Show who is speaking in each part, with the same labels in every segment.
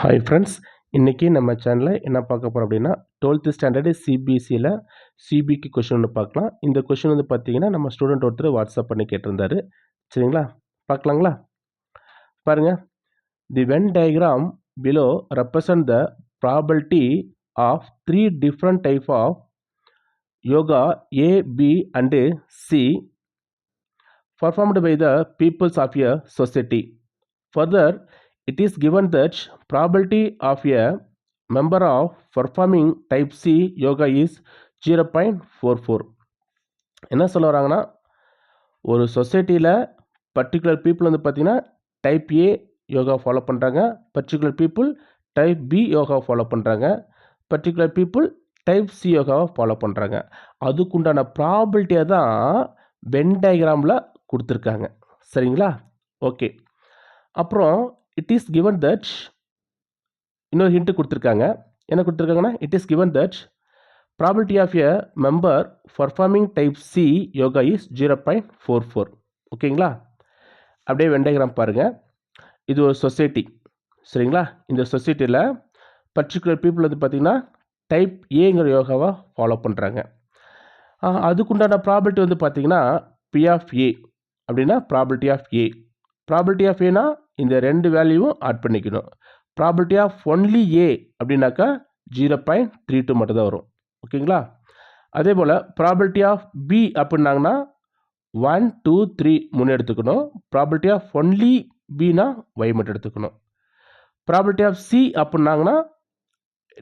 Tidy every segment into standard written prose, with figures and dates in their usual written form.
Speaker 1: Hi friends, இன்றைக்கி நம்ம சேனலில் என்ன பார்க்க போகிறோம் அப்படின்னா 12th ஸ்டாண்டர்டு சிபிஎஸ்சியில் சிபிக்கு கொஷின் ஒன்று பார்க்கலாம். இந்த கொஷின் வந்து பார்த்தீங்கன்னா நம்ம ஸ்டூடெண்ட் ஒருத்தர் வாட்ஸ்அப் பண்ணி கேட்டிருந்தாரு. சரிங்களா, பார்க்கலாங்களா? பாருங்கள், the Venn diagram below represent the probability of 3 different type of yoga A, B and C performed by the peoples of a society. Further, it is given that probability of a member of performing type C yoga is 0.44. என்ன சொல்ல வராங்கன்னா, ஒரு சொசைட்டியில் particular people வந்து பார்த்திங்கன்னா type A yoga follow பண்ணுறாங்க, particular people type B யோகாவை follow பண்ணுறாங்க, பர்டிகுலர் பீப்புள் டைப் சி யோகாவை ஃபாலோ பண்ணுறாங்க. அதுக்குண்டான ப்ராபிலிட்டியை தான் வென் டயக்ராமில் கொடுத்துருக்காங்க. சரிங்களா, ஓகே. அப்புறம் இட் இஸ் கிவன் தட் இன்னொரு ஹிண்ட்டு கொடுத்துருக்காங்க. என்ன கொடுத்துருக்காங்கன்னா, it is given that probability of a member performing type C yoga is 0.44. ஓகேங்களா, அப்படியே வென் டயக்ராம் பாருங்கள். இது ஒரு சொசைட்டி. சரிங்களா, இந்த சொசைட்டியில் பர்டிகுலர் பீப்புள் வந்து பார்த்திங்கன்னா டைப் ஏங்கிற யோகாவை ஃபாலோ பண்ணுறாங்க. அதுக்குண்டான ப்ராபிலிட்டி வந்து பார்த்திங்கன்னா பி ஆஃப் ஏ அப்படின்னா probability of A. Probability of ஏனா இந்த ரெண்டு வேல்யூவும் ஆட் பண்ணிக்கணும். ப்ராபிலிட்டி ஆஃப் ஒன்லி ஏ அப்படின்னாக்கா 0.32 மட்டும் தான் வரும். ஓகேங்களா, அதே போல் ப்ராபிலிட்டி ஆஃப் பி அப்படின்னாங்கன்னா 1, 2, 3 3 எடுத்துக்கணும். ப்ராபிலிட்டி ஆஃப் ஒன்லி பினா ஒய் மட்டும் எடுத்துக்கணும். ப்ராபிலிட்டி ஆஃப் சி அப்படின்னாங்கன்னா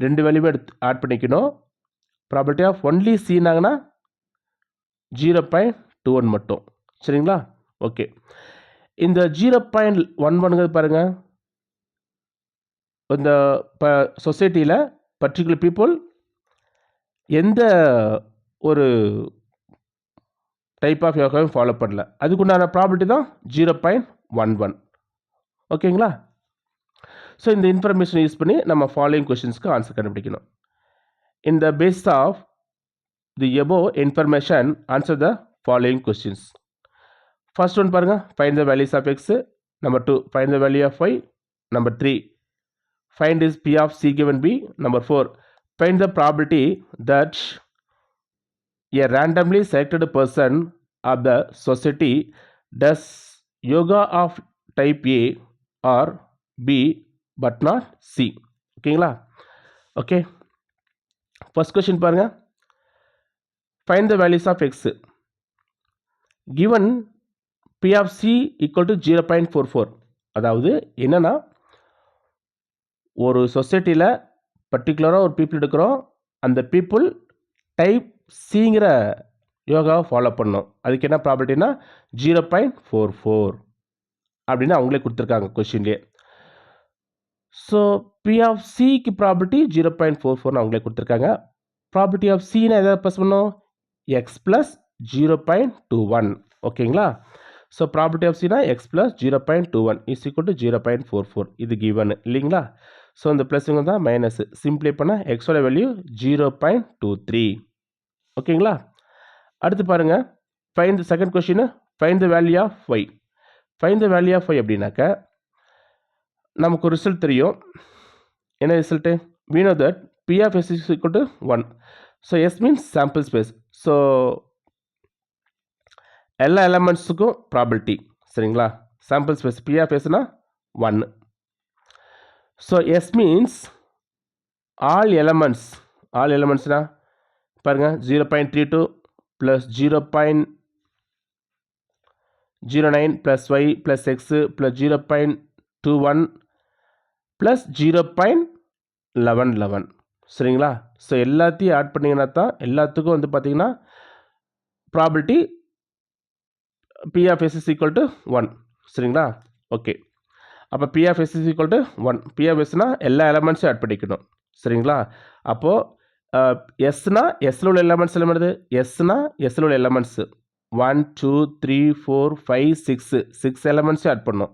Speaker 1: ரெண்டு வேல்யூவே ஆட் பண்ணிக்கணும். ப்ராபிலிட்டி ஆஃப் ஒன்லி சினாங்கன்னா 0.21 மட்டும். சரிங்களா, ஓகே. இந்த 0.11 பாருங்கள், இந்த சொசைட்டியில் பர்டிகுலர் பீப்புள் எந்த ஒரு டைப் ஆஃப் யோகாவும் ஃபாலோ பண்ணல, அதுக்குண்டான ப்ராபிலிட்டி தான் 0.11. ஓகேங்களா, ஸோ இந்த இன்ஃபர்மேஷன் யூஸ் பண்ணி நம்ம ஃபாலோயிங் கொஷின்ஸ்க்கு ஆன்சர் கண்டுபிடிக்கணும். In the base of the above information answer the following questions. First one பாருங்க, find the values of x. Number 2, find the value of y. Number 3, find is p of c given b. Number 4, find the probability that a randomly selected person of the society does yoga of type A or B but not C. ஓகேங்களா, okay. First question பாருங்க, find the values of x. Given P of C equal to 0.44. அதாவது என்னன்னா, ஒரு சொசைட்டியில் பர்டிகுலராக ஒரு people எடுக்கிறோம், அந்த பீப்புள் டைப் சிங்கிற யோகாவை ஃபாலோ பண்ணோம். அதுக்கு என்ன ப்ராபிலிட்டினா 0.44 அப்படின்னு அவங்களே கொடுத்துருக்காங்க கொஷின்லேயே. ஸோ பி ஆஃப் சிக்கு ப்ராபிலிட்டி 0.44 அவங்களே கொடுத்துருக்காங்க. ப்ராபிலிட்டி ஆஃப் சின்னா எதாவது ப்ளஸ் பண்ணோம், எக்ஸ் ப்ளஸ் 0.21. ஓகேங்களா, ஸோ ப்ராபிலிட்டி ஆஃப் சினா x plus 0.21 is equal to 0.44. இது கிவன் இல்லைங்களா. ஸோ இந்த ப்ளஸ்ஸுங்க தான் மைனஸ். சிம்பிளை பண்ணால் எக்ஸோட வேல்யூ 0.23. ஓகேங்களா, அடுத்து பாருங்கள், find the second question, find the value of Y. Find the value of Y அப்படின்னாக்க நமக்கு ஒரு ரிசல்ட் தெரியும். என்ன result? we know that p of s is equal to 1. so s means sample space. so எல்லா எலமெண்ட்ஸுக்கும் ப்ராபிலிட்டி. சரிங்களா, sample space p of sனா 1. ஸோ s மீன்ஸ் ஆல் எலமெண்ட்ஸ்னா பாருங்கள், 0.32 plus 0.09 plus y plus x plus 0.21 plus 0.11. சரிங்களா, so எல்லாத்தையும் add பண்ணிங்கன்னா தான் எல்லாத்துக்கும் வந்து பார்த்தீங்கன்னா probability P of s is equal to 1. சரிங்களா, ஓகே. அப்போ P of s is equal to 1. P of sனா எல்லா எலமெண்ட்ஸும் ஆட் பண்ணிக்கணும். சரிங்களா, அப்போது எஸ்னா எஸ்ல உள்ள எலமெண்ட்ஸ் எல்லாம் வருது. எஸ்னா எஸ்ல உள்ள எலமெண்ட்ஸு 1, 2, 3, 4, 5, 6 எலமெண்ட்ஸும் ஆட் பண்ணணும்.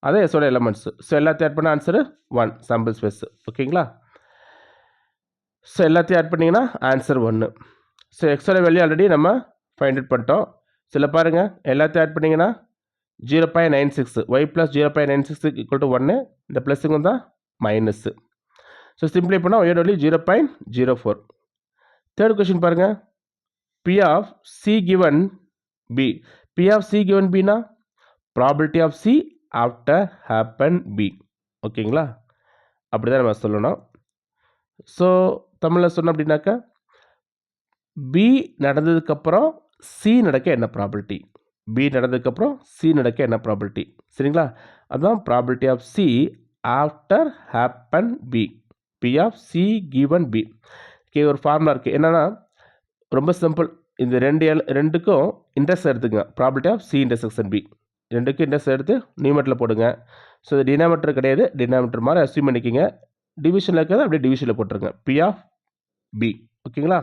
Speaker 1: அதான் எஸ்ஸோட எலமெண்ட்ஸு. ஸோ எல்லாத்தையும் ஆட் பண்ண ஆன்சரு 1 சாம்பிள் ஸ்பேஸ். ஓகேங்களா, ஸோ எல்லாத்தையும் ஆட் பண்ணிங்கன்னா ஆன்சர் 1. ஸோ எக்ஸோட வேல்யூ ஆல்ரெடி நம்ம ஃபைண்ட் அவுட் பண்ணிட்டோம். சில பாருங்கள், எல்லாத்தையும் ஆட் பண்ணிங்கன்னா 0.96 y plus 0.96 equal to 1. இந்த ப்ளஸ்ஸுங்க தான் மைனஸ். ஸோ சிம்பிளை பண்ணால் ஒய் வேல்யூ 0.04. தேர்ட் கொஸ்டின் பாருங்கள். P of C given B. P of C given B னா probability of C after happen B. ஓகேங்களா, அப்படி தான் நம்ம சொல்லணும். ஸோ தமிழில் சொன்னோம் அப்படின்னாக்கா B நடந்ததுக்கப்புறம் C நடக்க என்ன ப்ராபிலிட்டி, B நடந்ததுக்கப்புறம் C நடக்க என்ன ப்ராபிலிட்டி, சரிங்களா, அதுதான் probability of C after happen B. P of C given B. Okay, ஒரு ஃபார்முலா இருக்குது. என்னென்னா ரொம்ப சிம்பிள். இந்த ரெண்டுக்கும் இன்டர்ஸ் எடுத்துங்க. Probability of C intersection B ரெண்டுக்கும் இன்டர்ஸ் எடுத்து நியூமரேட்டரில் போடுங்க. ஸோ இது டினாமினேட்டர் கிடையாது, டினாமினேட்டர் மாதிரி அஸ்யூம் பண்ணிக்கிங்க. டிவிஷனில் இருக்கிறது அப்படியே டிவிஷனில் போட்டுருங்க. P of B. ஓகேங்களா,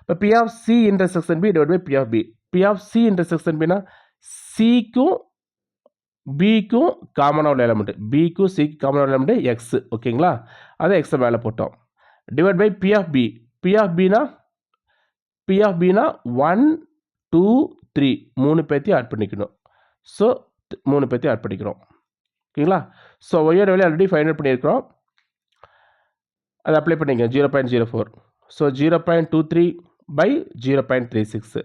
Speaker 1: இப்போ P of C intersection B divide by P of B. P of C intersection Bனா Cக்கும் Bக்கும் காமனாக உள்ள எலமெண்ட், Bக்கும் Cக்கும் காமனாக உள்ள எலமெண்ட் X. ஓகேங்களா, அதை Xை மேலே போட்டோம். Divide by P of B. P of Bனா 1 2 3 3 பேர்த்தையும் ஆட் பண்ணிக்கணும். ஸோ 3 பேர்த்தையும் ஆட் பண்ணிக்கிறோம். ஓகேங்களா, ஸோ ஒய்யோட வேலையை ஆல்ரெடி ஃபைண்ட் அவுட் பண்ணியிருக்கிறோம். அதை அப்ளை பண்ணிங்க 0.04. So 0.23 by 0.36.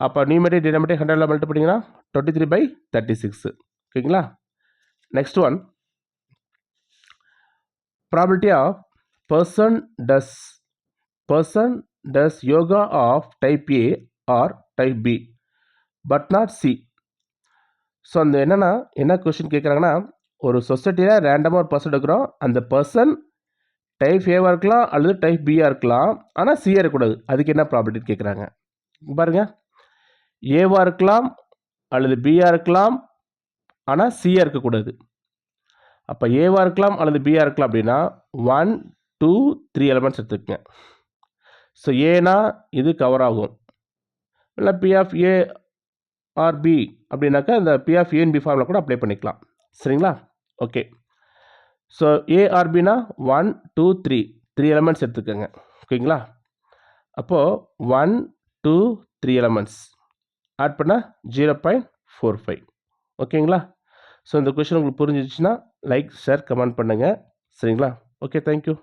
Speaker 1: அப்போ நியூமரேட்டர் டினாமினேட்டர் 100 மல்டிப்ளை பண்ணிங்கன்னா 23/36. ஓகேங்களா, next one. Probability of person does yoga of type A or type B but not C. So அந்த என்ன கொஸ்டின் கேட்குறாங்கன்னா, ஒரு சொசைட்டியில் ரேண்டமாக ஒரு பர்சன் எடுக்கிறோம். அந்த பர்சன் டைப் ஏவாக இருக்கலாம் அல்லது டைப் பியாக இருக்கலாம், ஆனால் சியாக இருக்கக்கூடாது. அதுக்கு என்ன ப்ராபிலிட்டின்னு கேட்குறாங்க. பாருங்க, ஏவாக இருக்கலாம் அல்லது பியாக இருக்கலாம், ஆனால் சியாக இருக்கக்கூடாது. அப்போ ஏவாக இருக்கலாம் அல்லது பியாக இருக்கலாம் அப்படின்னா 1 2 3 எலமெண்ட்ஸ் எடுத்துக்கங்க. ஸோ ஏனா இது கவர் ஆகும். இல்லை P of A or B அப்படின்னாக்கா இந்த P of A and B ஃபார்மில் கூட அப்ளை பண்ணிக்கலாம். சரிங்களா, okay. So A or Bனா 1 2 3 elements எடுத்துக்கோங்க. ஓகேங்களா, அப்போது 1 2 3 எலமெண்ட்ஸ் ஆட் பண்ணால் 0.45. ஓகேங்களா, ஸோ இந்த கொஸ்டின் உங்களுக்கு புரிஞ்சிச்சுன்னா லைக் ஷேர் கமெண்ட் பண்ணுங்கள். சரிங்களா, ஓகே, தேங்க்யூ.